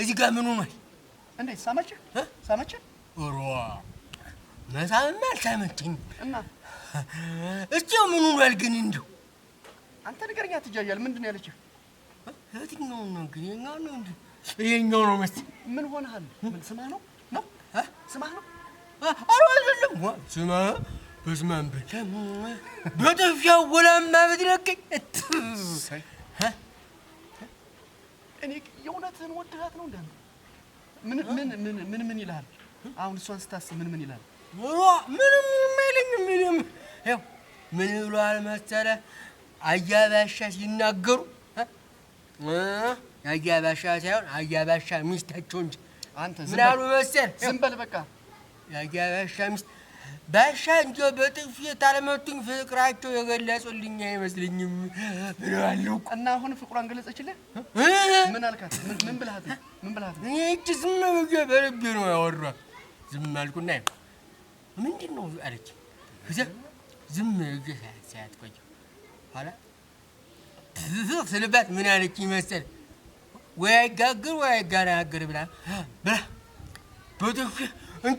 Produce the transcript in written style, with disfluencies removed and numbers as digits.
እዚህ ጋር ምን ሆኗል? እንዴት ሳመችህ? ሳመችህ? ኦሮ መሳምማ አልሳመችኝም። እና እስኪው ምን ሆኗል ግን እንደው አንተ ንገረኛ። ትጃጃል ምንድን ነው ያለችህ? የትኛው ነው ግን? የኛው ነው እንዴ? የኛው ነው መሰለኝ። ምን ሆነሃል? ምን ስማህ ነው? ስማህ ነው? ኧረ አይደለም። ስማ በስመ አብ በጥፊያው ወላማ ብትለቀኝ እኔ የእውነትህን ወድሃት ነው እንዳንተ? ምን ይልሃል? አሁን እሷን ስታስብ ምን ይልሃል? ምንም አይለኝም። ምንም ይኸው ምን ብሏል መሰለህ? አያባሻ ሲናገሩ አያባሻ ሳይሆን አያባሻ ሚስታቸው እንጂ አንተ ምን አሉ መሰለህ? ዝም በል በቃ። የአያባሻ ሚስት ባሻ እንዲያው በጥፊ ታለመቱኝ ፍቅራቸው የገለጹልኝ አይመስልኝም ብለዋለሁ እኮ። እና አሁን ፍቅሯን ገለጸችልህ? ምን አልካት? ምን ብልሃት? እኔ እጅ ዝም ብዬ በልቤ ነው ያወራኋት። ዝም አልኩና ምንድን ነው አለች። ከዚያ ዝም ብዬ ሳያት ቆየሁ። ኋላ ስልባት ምን አለችኝ መሰለህ? ወይ አይጋግር ወይ አይጋናገር ብላ በጥፊ